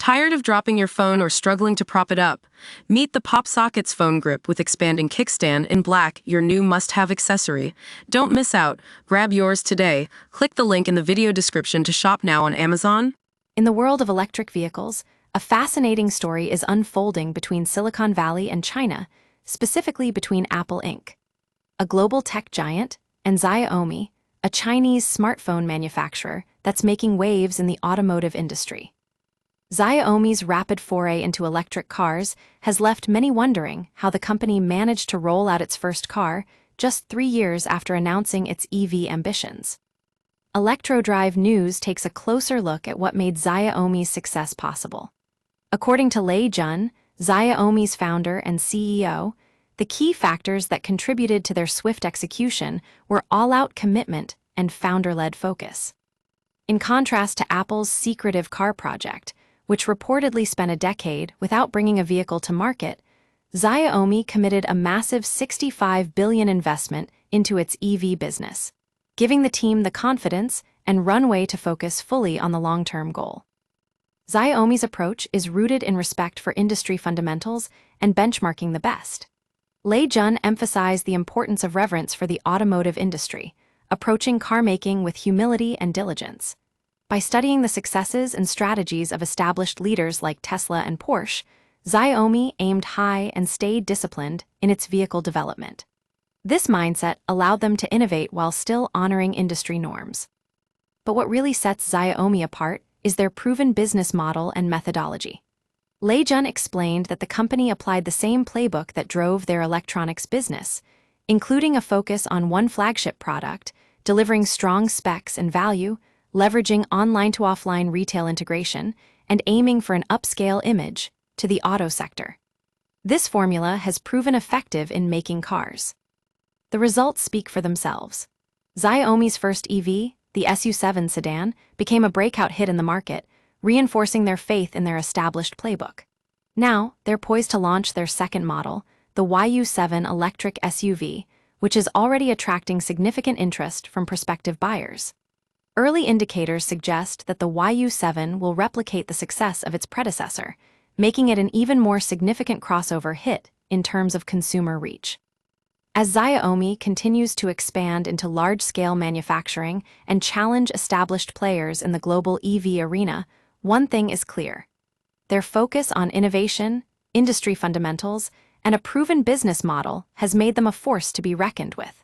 Tired of dropping your phone or struggling to prop it up? Meet the Pop Sockets phone grip with expanding kickstand in black, your new must-have accessory. Don't miss out. Grab yours today. Click the link in the video description to shop now on Amazon. In the world of electric vehicles, a fascinating story is unfolding between Silicon Valley and China, specifically between Apple Inc., a global tech giant, and Xiaomi, a Chinese smartphone manufacturer that's making waves in the automotive industry. Xiaomi's rapid foray into electric cars has left many wondering how the company managed to roll out its first car just 3 years after announcing its EV ambitions. ElectroDrive News takes a closer look at what made Xiaomi's success possible. According to Lei Jun, Xiaomi's founder and CEO, the key factors that contributed to their swift execution were all-out commitment and founder-led focus. In contrast to Apple's secretive car project, which reportedly spent a decade without bringing a vehicle to market, Xiaomi committed a massive $65 billion investment into its EV business, giving the team the confidence and runway to focus fully on the long-term goal. Xiaomi's approach is rooted in respect for industry fundamentals and benchmarking the best. Lei Jun emphasized the importance of reverence for the automotive industry, approaching car-making with humility and diligence. By studying the successes and strategies of established leaders like Tesla and Porsche, Xiaomi aimed high and stayed disciplined in its vehicle development. This mindset allowed them to innovate while still honoring industry norms. But what really sets Xiaomi apart is their proven business model and methodology. Lei Jun explained that the company applied the same playbook that drove their electronics business, including a focus on one flagship product, delivering strong specs and value, leveraging online-to-offline retail integration, and aiming for an upscale image to the auto sector. This formula has proven effective in making cars. The results speak for themselves. Xiaomi's first EV, the SU7 sedan, became a breakout hit in the market, reinforcing their faith in their established playbook. Now, they're poised to launch their second model, the YU7 electric SUV, which is already attracting significant interest from prospective buyers. Early indicators suggest that the YU7 will replicate the success of its predecessor, making it an even more significant crossover hit in terms of consumer reach. As Xiaomi continues to expand into large-scale manufacturing and challenge established players in the global EV arena, one thing is clear. Their focus on innovation, industry fundamentals, and a proven business model has made them a force to be reckoned with.